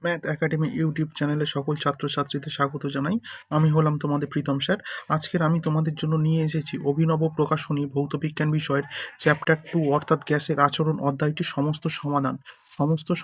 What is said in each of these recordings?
Math academy YouTube চ্যানেলে সকল ছাত্রছাত্রীদের স্বাগত জানাই। আমি হলাম তোমাদের প্রীতম স্যার। আজকের আমি তোমাদের জন্য নিয়ে এসেছি অভিনব প্রকাশনী ভৌতবিজ্ঞান বিষয়ের চ্যাপ্টার 2 অর্থাৎ গ্যাসের আচরণ অধ্যায়টির সমস্ত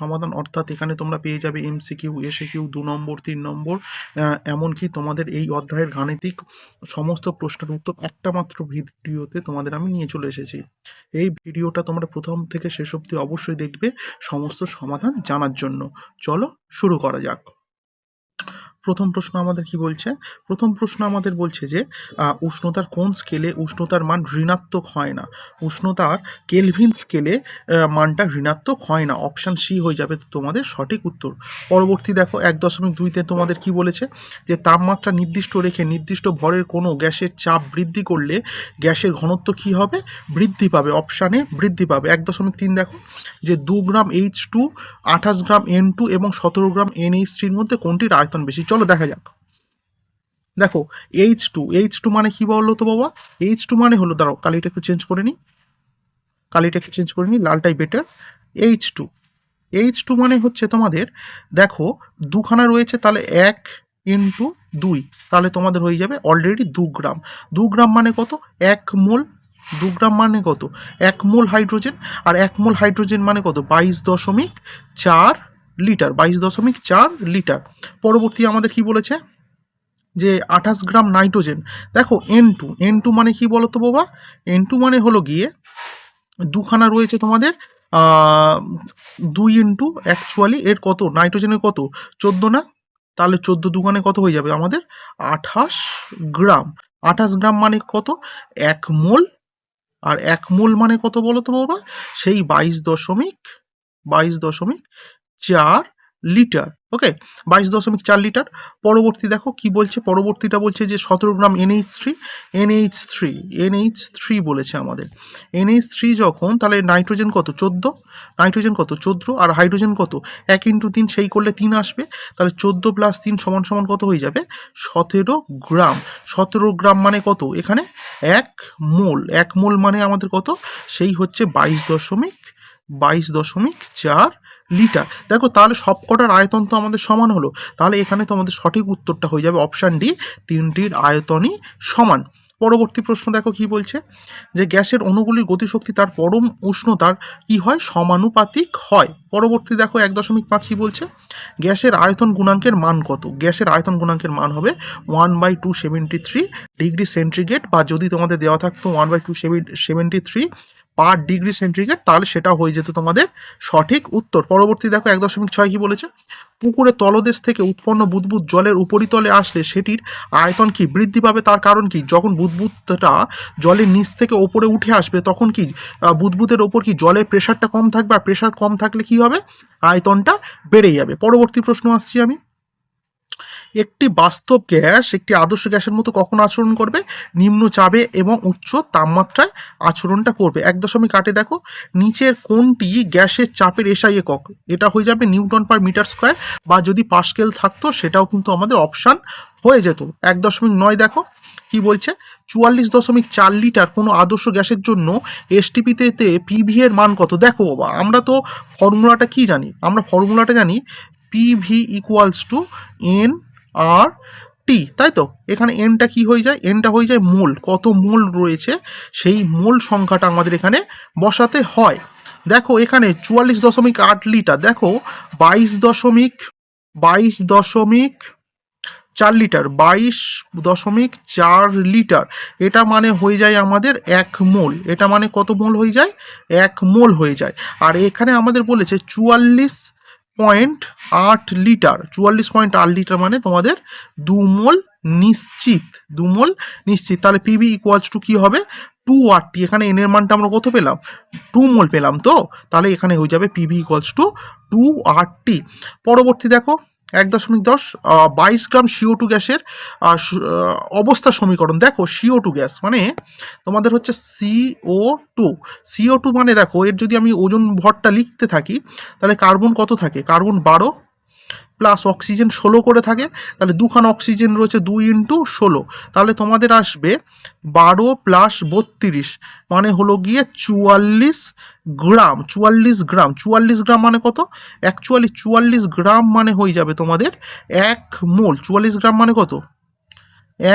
সমাধান অর্থাৎ এখানে তোমরা পেয়ে যাবে এমসিকিউ, এসিকিউ, 2 নম্বর, 3 নম্বর, এমনকি তোমাদের এই অধ্যায়ের গাণিতিক সমস্ত প্রশ্নের উত্তর একটা মাত্র ভিডিওতে তোমাদের আমি নিয়ে চলে এসেছি। এই ভিডিওটা তোমরা প্রথম থেকে শেষ অবধি অবশ্যই দেখবে সমস্ত সমাধান জানার জন্য। চলো শুরু করা যাক। প্রথম প্রশ্ন আমাদের কি বলছে? প্রথম প্রশ্ন আমাদের বলছে যে উষ্ণতার কোন স্কেলে উষ্ণতার মান ঋণাত্মক হয় না? উষ্ণতার কেলভিন স্কেলে মানটা ঋণাত্মক হয় না। অপশান সি হয়ে যাবে তোমাদের সঠিক উত্তর। পরবর্তী দেখো 1.2তে তোমাদের কি বলেছে যে তাপমাত্রা নির্দিষ্ট রেখে নির্দিষ্ট ভরের কোনো গ্যাসের চাপ বৃদ্ধি করলে গ্যাসের ঘনত্ব কি হবে? বৃদ্ধি পাবে। অপশানে বৃদ্ধি পাবে। 1.3 দেখো যে 2 গ্রাম H2, 28 গ্রাম N2 এবং 17 গ্রাম NH3-র মধ্যে কোনটির আয়তন বেশি? চলো দেখা যাক। দেখো H2 মানে কি বললো তো বাবা? H2 মানে হলো, দাঁড়াও কালিটা একটু চেঞ্জ করে নিই, লালটাই বেটার। H2 মানে হচ্ছে তোমাদের, দেখো দুখানা রয়েছে, তাহলে 1 ইন্টু 2, তাহলে তোমাদের হয়ে যাবে অলরেডি 2 গ্রাম। 2 গ্রাম মানে কত? 1 মোল। 2 গ্রাম মানে কত? 1 মোল হাইড্রোজেন। আর 1 মোল হাইড্রোজেন মানে কত? 22.4 লিটার। 22.4 লিটার। পরবর্তী আমাদের কি বলেছে যে 28 গ্রাম নাইট্রোজেন। দেখো N2 মানে কি বলো তো বাবা? N2 মানে হলো গিয়ে দুখানা রয়েছে তোমাদের, 2 ইন্টু অ্যাকচুয়ালি এর কত নাইট্রোজেনের কত? 14 না? তাহলে 14 দুগুণে কত হয়ে যাবে আমাদের? 28 গ্রাম। 28 গ্রাম মানে কত? 1 মোল। আর 1 মোল মানে কত বলো তো বাবা? সেই 22.4 লিটার। ওকে, 22.4 লিটার। পরবর্তী দেখো কি বলছে, পরবর্তীটা বলছে যে 17 গ্রাম NH3 বলেছে আমাদের। NH3 যখন, তাহলে নাইট্রোজেন কত? 14, আর হাইড্রোজেন কত? 1 ইন্টু 3, সেই করলে 3 আসবে। তাহলে 14 প্লাস 3 সমান সমান কত হয়ে যাবে? 17 গ্রাম। 17 গ্রাম মানে কত? এখানে 1 মোল। 1 মোল মানে আমাদের কত? সেই হচ্ছে 22.4 লিটার। দেখো তাহলে সবকটার আয়তন তো আমাদের সমান হলো। তাহলে এখানে তো আমাদের সঠিক উত্তরটা হয়ে যাবে অপশান ডি, তিনটির আয়তনই সমান। পরবর্তী প্রশ্ন দেখো কি বলছে যে গ্যাসের অণুগুলির গতিশক্তি তার পরম উষ্ণতার কি হয়? সমানুপাতিক হয়। পরবর্তী দেখো 1.5 কি বলছে? গ্যাসের আয়তন গুণাঙ্কের মান কত? গ্যাসের আয়তন গুণাঙ্কের মান হবে 1/273 ডিগ্রি সেন্টিগ্রেড, বা যদি তোমাদের দেওয়া থাকতো 1/273 পার ডিগ্রি সেন্টিগ্রেড, তাহলে সেটা হয়ে যেত তোমাদের সঠিক উত্তর। পরবর্তী দেখো 1.6 কি বলেছে? পুকুরের তলদেশ থেকে উৎপন্ন বুদবুদ জলের উপরিতলে আসলে সেটির আয়তন কি বৃদ্ধি পাবে? তার কারণ কি? যখন বুদবুদটা জলের নিচ থেকে ওপরে উঠে আসবে তখন কি বুদবুদের ওপর কি জলের প্রেশারটা কম থাকবে, আর প্রেশার কম থাকলে কি হবে? আয়তনটা বেড়ে যাবে। পরবর্তী প্রশ্ন আসছি আমি। একটি বাস্তব গ্যাস একটি আদর্শ গ্যাসের মতো কখন আচরণ করবে? নিম্ন চাপে এবং উচ্চ তাপমাত্রায় আচরণটা করবে। 1.8 দেখো নিচের কোনটি গ্যাসের চাপের এসআই একক? এটা হয়ে যাবে নিউটন পার মিটার স্কোয়ার, বা যদি পাস্কেল থাকতো সেটাও কিন্তু আমাদের অপশান হয়ে যেত। 1.9 দেখো কি বলছে? 44.4 লিটার কোনো আদর্শ গ্যাসের জন্য এসটিপিতে পিভি এর মান কত? দেখো বাবা, আমরা তো ফর্মুলাটা কি জানি? আমরা ফর্মুলাটা জানি পিভি ইকুয়ালস টু এন আর টি, তাই তো? এখানে এনটা কি হয়ে যায়? এনটা হয়ে যায় মোল। কত মোল রয়েছে সেই মোল সংখ্যাটা আমাদের এখানে বসাতে হয়। দেখো এখানে 44.8 লিটার, দেখো 22.4 লিটার, 22.4 লিটার, এটা মানে হয়ে যায় আমাদের 1 মোল। এটা মানে কত মোল হয়ে যায়? 1 মোল হয়ে যায়। আর এখানে আমাদের বলেছে 44.8 লিটার। 44.8 লিটার মানে তোমাদের 2 মোল নিশ্চিত। 2 মোল নিশ্চিত। তাহলে পিবি ইকুয়ালস টু কি হবে? 2RT। এখানে এন এর মানটা আমরা কত পেলাম? 2 মোল পেলাম তো। তাহলে এখানে হয়ে যাবে পিবি ইকুয়ালস টু 2RT। পরবর্তী দেখো 1.10 22 গ্রাম CO2 গ্যাসের অবস্থা সমীকরণ। দেখো CO2 গ্যাস মানে তোমাদের হচ্ছে CO2 মানে দেখো এর যদি আমি ওজন ভরটা লিখতে থাকি তাহলে কার্বন কত থাকে? কার্বন 12, প্লাস অক্সিজেন 16 করে থাকে, তাহলে দুখানা অক্সিজেন রয়েছে 2 ইন্টু 16, তাহলে তোমাদের আসবে 12 প্লাস 32 মানে হলো গিয়ে 44 গ্রাম। 44 গ্রাম, 44 গ্রাম মানে কত? অ্যাকচুয়ালি 44 গ্রাম মানে হয়ে যাবে তোমাদের 1 মোল। 44 গ্রাম মানে কত?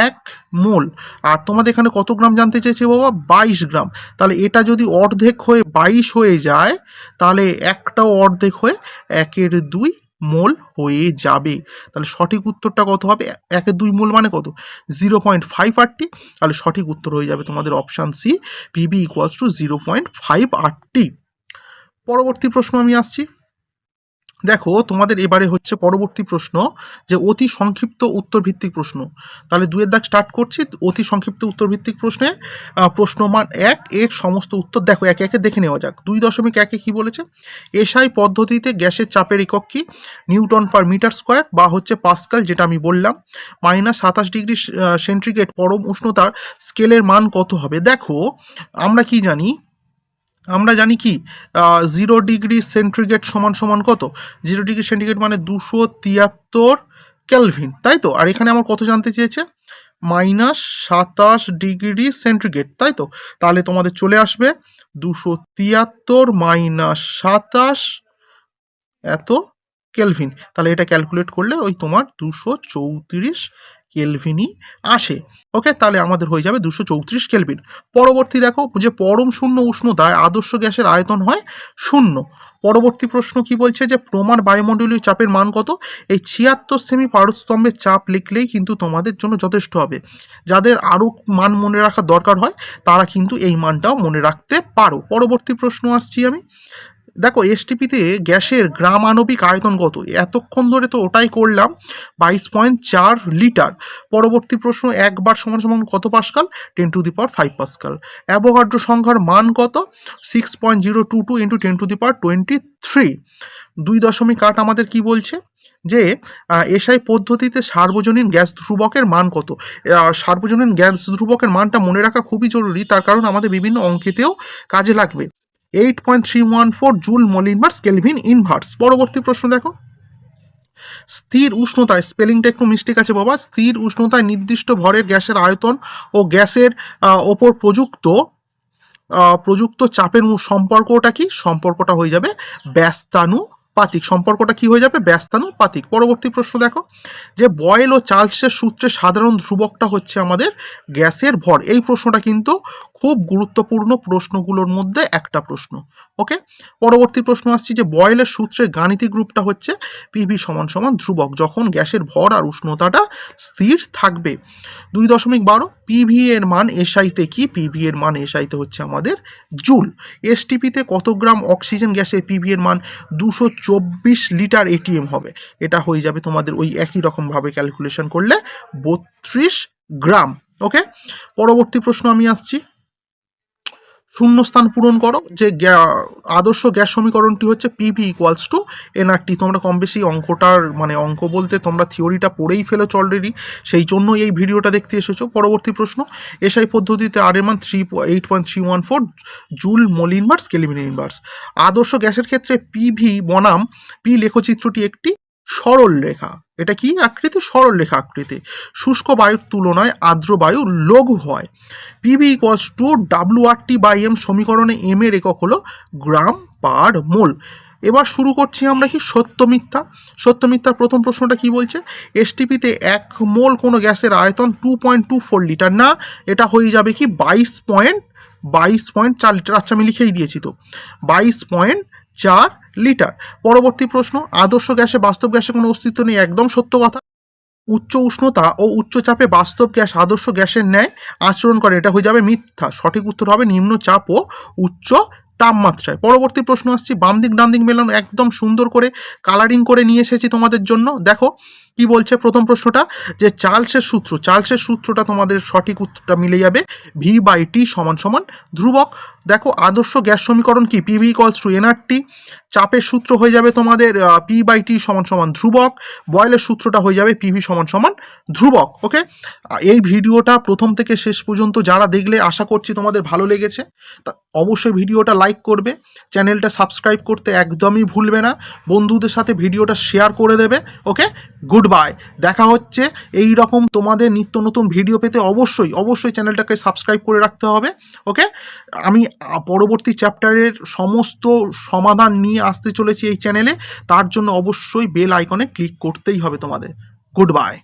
1 মোল। আর তোমাদের এখানে কত গ্রাম জানতে চেয়েছে বাবা? 22 গ্রাম। তাহলে এটা যদি অর্ধেক হয়ে 22 হয়ে যায়, তাহলে একটাও অর্ধেক হয়ে 1/2 মোল হয়ে যাবে। তাহলে সঠিক উত্তরটা কত হবে? 1/2 মোল মানে কত? 0.580। তাহলে সঠিক উত্তর হয়ে যাবে তোমাদের option C, PB equals to 0.580। পরবর্তী প্রশ্ন আমি আসছি। দেখো তোমাদের এবারে হচ্ছে পরবর্তী প্রশ্ন, যে অতি সংক্ষিপ্ত উত্তর ভিত্তিক প্রশ্ন। তাহলে 2 এর দাগ স্টার্ট করছি। অতি সংক্ষিপ্ত উত্তর ভিত্তিক প্রশ্নে প্রশ্ন মান 1 এর সমস্ত উত্তর দেখো একে একে দেখে নেওয়া যাক। 2.1 কি বলেছে? এসআই পদ্ধতিতে গ্যাসের চাপের একক কি? নিউটন পার মিটার স্কোয়ার বা হচ্ছে পাস্কাল, যেটা আমি বললাম। -27 ডিগ্রি সেন্টিগ্রেড পরম উষ্ণতার স্কেলের মান কত হবে? দেখো আমরা কি জানি, আমরা জানি কি 0 ডিগ্রি সেন্টিগ্রেড সমান সমান কত? 0 ডিগ্রি সেন্টিগ্রেড মানে 273 কেলভিন, তাই তো? আর এখানে আমার কত জানতে চেয়েছে? -27 ডিগ্রি সেন্টিগ্রেড, তাই তো? তাহলে তোমাদের চলে আসবে 273 -27 এত কেলভিন। তাহলে এটা ক্যালকুলেট করলে ওই তোমার 234 কেলভিনই আসে। ওকে, তাহলে আমাদের হয়ে যাবে 234 কেলভিন। পরবর্তী দেখো, যে পরম শূন্য উষ্ণতায় আদর্শ গ্যাসের আয়তন হয় 0। পরবর্তী প্রশ্ন কি বলছে? যে প্রমাণ বায়ুমণ্ডলীয় চাপের মান কত? এই 76 সেমি পারস্তম্ভের চাপ লিখলেই কিন্তু তোমাদের জন্য যথেষ্ট হবে। যাদের আরও মান মনে রাখার দরকার হয় তারা কিন্তু এই মানটাও মনে রাখতে পারো। পরবর্তী প্রশ্ন আসছি আমি। দেখো এসটিপিতে গ্যাসের গ্রাম আণবিক আয়তন কত? এতক্ষণ ধরে তো ওটাই করলাম, 22.4 লিটার। পরবর্তী প্রশ্ন, 1 বার সমান সমান কত পাস্কাল? 10⁵ পাস্কাল। অ্যাভোগাড্রো সংখ্যার মান কত? 6.022 × 10⁻23। 2.8 আমাদের কি বলছে? যে এসআই পদ্ধতিতে সার্বজনীন গ্যাস ধ্রুবকের মান কত? সার্বজনীন গ্যাস ধ্রুবকের মানটা মনে রাখা খুবই জরুরি, তার কারণ আমাদের বিভিন্ন অঙ্কেতেও কাজে লাগবে। 8.314 joule mole inverse kelvin inverse. পরবর্তী প্রশ্ন দেখো, স্থির উষ্ণতায়, স্পেলিংটা একটু মিস্টেক আছে বাবা, স্থির উষ্ণতায় নির্দিষ্ট ভরের গ্যাসের আয়তন ও গ্যাসের ওপর প্রযুক্ত চাপের সম্পর্কটা কি? সম্পর্কটা হয়ে যাবে ব্যস্তানুপাতিক। সম্পর্কটা কি হয়ে যাবে? ব্যস্তানুপাতিক। পরবর্তী প্রশ্ন দেখো, যে বয়েল ও চার্লসের সূত্রের সাধারণ ধ্রুবকটা হচ্ছে আমাদের গ্যাসের ভর। এই প্রশ্নটা কিন্তু খুব গুরুত্বপূর্ণ প্রশ্নগুলোর মধ্যে একটা প্রশ্ন। ওকে, পরবর্তী প্রশ্ন আসছি, যে বয়েলের সূত্রের গাণিতিক রূপটা হচ্ছে পিভি সমান সমান ধ্রুবক, যখন গ্যাসের ভর আর উষ্ণতাটা স্থির থাকবে। 2.12 পিভি এর মান এসআইতে কি? পিভি এর মান এসআইতে হচ্ছে আমাদের জুল। এসটিপিতে কত গ্রাম অক্সিজেন গ্যাসের পিভি এর মান? 224 লিটার এটিএম হবে। এটা হয়ে যাবে তোমাদের ওই একই রকমভাবে ক্যালকুলেশন করলে 32 গ্রাম। ওকে, পরবর্তী প্রশ্ন আমি আসছি। শূন্যস্থান পূরণ করো। যে আদর্শ গ্যাস সমীকরণটি হচ্ছে পিভি ইকুয়ালস টু এনআরটি। তোমরা কম বেশি অঙ্কটার মানে অঙ্ক বলতে তোমরা থিওরিটা পড়েই ফেলেছো অলরেডি, সেই জন্য এই ভিডিওটা দেখতে এসেছো। পরবর্তী প্রশ্ন, এসআই পদ্ধতিতে আর এর মান 8.314 joule mole inverse kelvin inverse. আদর্শ গ্যাসের ক্ষেত্রে পিভি বনাম পি লেখচিত্রটি একটি সরল রেখা। এটা কি আকৃতি? সরল রেখা আকৃতি। শুষ্ক বায়ুর তুলনায় আর্দ্র বায়ু লঘু হয়। PV equals to WRT/m। সমীকরণে এম এর একক হলো গ্রাম পার মোল। এবার শুরু করছি আমরা কি সত্য মিথ্যা। সত্য মিথ্যার প্রথম প্রশ্নটা কি বলছে? এসটিপিতে 1 মোল কোনো গ্যাসের আয়তন 2.24 লিটার না, এটা হয়ে যাবে কি 22.4 লিটার। আচ্ছা আমি লিখেই দিয়েছি তো, 22.4 লিটার। পরবর্তী প্রশ্ন, আদর্শ গ্যাসে বাস্তব গ্যাসে কোনো অস্তিত্ব নেই, একদম সত্য কথা। উচ্চ উষ্ণতা ও উচ্চ চাপে বাস্তব গ্যাস আদর্শ গ্যাসের ন্যায় আচরণ করে, এটা হয়ে যাবে মিথ্যা। সঠিক উত্তর হবে নিম্ন চাপ ও উচ্চ তাপমাত্রায়। পরবর্তী প্রশ্ন আসছি, বাম দিক ডান দিক মেলানো একদম সুন্দর করে কালারিং করে নিয়ে এসেছি তোমাদের জন্য। দেখো কি বলছে প্রথম প্রশ্নটা, যে চার্লসের সূত্রটা তোমাদের সঠিক উত্তরটা মিলে যাবে V/T সমান সমান ধ্রুবক। দেখো আদর্শ গ্যাস সমীকরণ কি, পিভি ইকুয়ালস টু এনআরটি, চাপের সূত্র হয়ে যাবে তোমাদের পি বাই টি সমান সমান ধ্রুবক, বয়েলের সূত্রটা হয়ে যাবে পিভি সমান সমান ধ্রুবক। ওকে, এই ভিডিওটা প্রথম থেকে শেষ পর্যন্ত যারা দেখলে আশা করছি তোমাদের ভালো লেগেছে। তা অবশ্যই ভিডিওটা লাইক করবে, চ্যানেলটা সাবস্ক্রাইব করতে একদমই ভুলবে না, বন্ধুদের সাথে ভিডিওটা শেয়ার করে দেবে। ওকে, গুড বাই। দেখা হচ্ছে এই রকম তোমাদের নিত্য নতুন ভিডিও পেতে অবশ্যই অবশ্যই চ্যানেলটাকে সাবস্ক্রাইব করে রাখতে হবে। ওকে, আমি পরবর্তী চ্যাপ্টারের সমস্ত সমাধান নিয়ে আসতে চলেছি এই চ্যানেলে, তার জন্য অবশ্যই বেল আইকনে ক্লিক করতেই হবে তোমাদের। Good bye.